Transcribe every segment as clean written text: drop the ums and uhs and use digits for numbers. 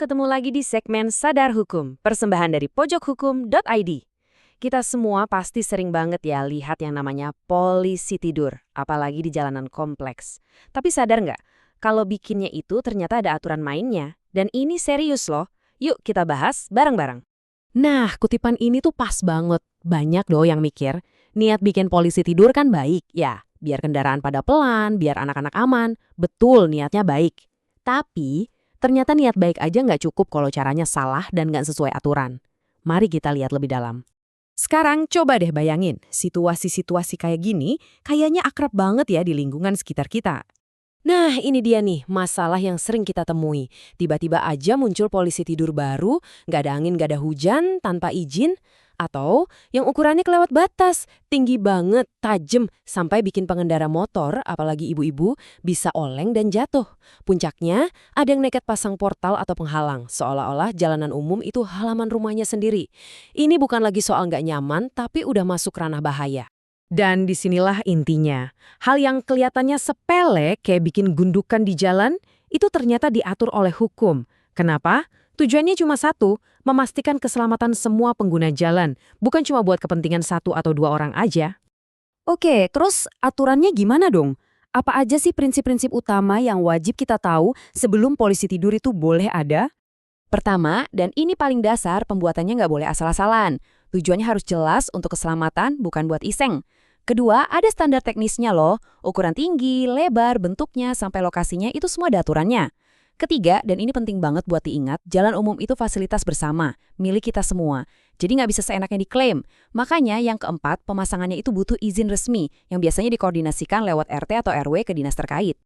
ketemu lagi di segmen Sadar Hukum, persembahan dari pojokhukum.id. Kita semua pasti sering banget ya lihat yang namanya polisi tidur, apalagi di jalanan kompleks. Tapi sadar nggak, kalau bikinnya itu ternyata ada aturan mainnya, dan ini serius loh. Yuk kita bahas bareng-bareng. Nah, kutipan ini tuh pas banget. Banyak loh yang mikir, niat bikin polisi tidur kan baik, ya. Biar kendaraan pada pelan, biar anak-anak aman. Betul, niatnya baik. Tapi, ternyata niat baik aja nggak cukup kalau caranya salah dan nggak sesuai aturan. Mari kita lihat lebih dalam. Sekarang coba deh bayangin, situasi-situasi kayak gini kayaknya akrab banget ya di lingkungan sekitar kita. Nah, ini dia nih masalah yang sering kita temui. Tiba-tiba aja muncul polisi tidur baru, nggak ada angin, nggak ada hujan, tanpa izin, atau yang ukurannya kelewat batas, tinggi banget, tajam, sampai bikin pengendara motor, apalagi ibu-ibu, bisa oleng dan jatuh. Puncaknya, ada yang nekat pasang portal atau penghalang, seolah-olah jalanan umum itu halaman rumahnya sendiri. Ini bukan lagi soal nggak nyaman, tapi udah masuk ranah bahaya. Dan disinilah intinya. Hal yang kelihatannya sepele kayak bikin gundukan di jalan, itu ternyata diatur oleh hukum. Kenapa? Tujuannya cuma satu, memastikan keselamatan semua pengguna jalan, bukan cuma buat kepentingan satu atau dua orang aja. Oke, terus aturannya gimana dong? Apa aja sih prinsip-prinsip utama yang wajib kita tahu sebelum polisi tidur itu boleh ada? Pertama, dan ini paling dasar, pembuatannya nggak boleh asal-asalan. Tujuannya harus jelas untuk keselamatan, bukan buat iseng. Kedua, ada standar teknisnya loh. Ukuran tinggi, lebar, bentuknya, sampai lokasinya itu semua ada aturannya. Ketiga, dan ini penting banget buat diingat, jalan umum itu fasilitas bersama, milik kita semua. Jadi nggak bisa seenaknya diklaim. Makanya yang keempat, pemasangannya itu butuh izin resmi, yang biasanya dikoordinasikan lewat RT atau RW ke dinas terkait.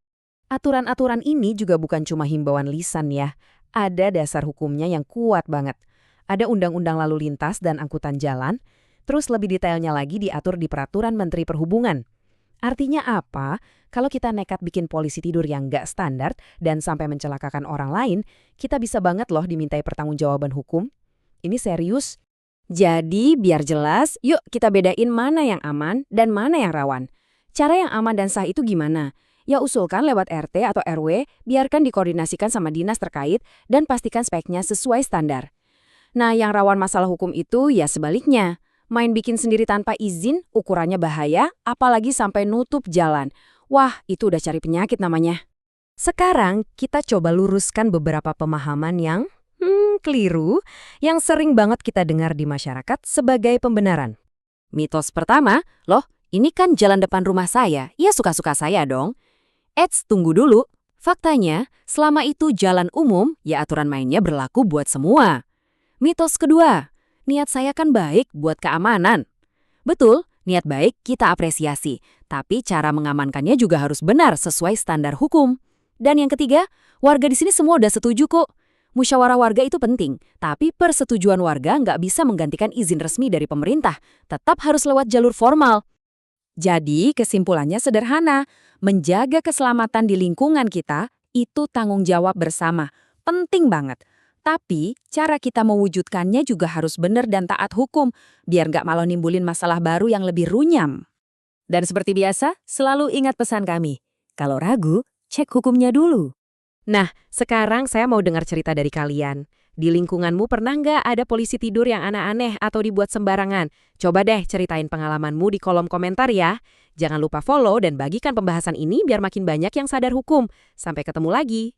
Aturan-aturan ini juga bukan cuma himbauan lisan ya. Ada dasar hukumnya yang kuat banget. Ada undang-undang lalu lintas dan angkutan jalan, terus lebih detailnya lagi diatur di Peraturan Menteri Perhubungan. Artinya apa? Kalau kita nekat bikin polisi tidur yang nggak standar dan sampai mencelakakan orang lain, kita bisa banget loh dimintai pertanggungjawaban hukum. Ini serius. Jadi biar jelas, yuk kita bedain mana yang aman dan mana yang rawan. Cara yang aman dan sah itu gimana? Ya usulkan lewat RT atau RW, biarkan dikoordinasikan sama dinas terkait dan pastikan speknya sesuai standar. Nah, yang rawan masalah hukum itu ya sebaliknya. Main bikin sendiri tanpa izin, ukurannya bahaya, apalagi sampai nutup jalan. Wah, itu udah cari penyakit namanya. Sekarang kita coba luruskan beberapa pemahaman yang keliru, yang sering banget kita dengar di masyarakat sebagai pembenaran. Mitos pertama, loh ini kan jalan depan rumah saya, ya suka-suka saya dong. Eits, tunggu dulu. Faktanya, selama itu jalan umum, ya aturan mainnya berlaku buat semua. Mitos kedua, niat saya kan baik buat keamanan. Betul, niat baik kita apresiasi, tapi cara mengamankannya juga harus benar sesuai standar hukum. Dan yang ketiga, warga di sini semua udah setuju kok. Musyawarah warga itu penting, tapi persetujuan warga nggak bisa menggantikan izin resmi dari pemerintah. Tetap harus lewat jalur formal. Jadi kesimpulannya sederhana, menjaga keselamatan di lingkungan kita itu tanggung jawab bersama. Penting banget. Tapi, cara kita mewujudkannya juga harus benar dan taat hukum, biar nggak malah nimbulin masalah baru yang lebih runyam. Dan seperti biasa, selalu ingat pesan kami. Kalau ragu, cek hukumnya dulu. Nah, sekarang saya mau dengar cerita dari kalian. Di lingkunganmu pernah nggak ada polisi tidur yang aneh-aneh atau dibuat sembarangan? Coba deh ceritain pengalamanmu di kolom komentar ya. Jangan lupa follow dan bagikan pembahasan ini biar makin banyak yang sadar hukum. Sampai ketemu lagi.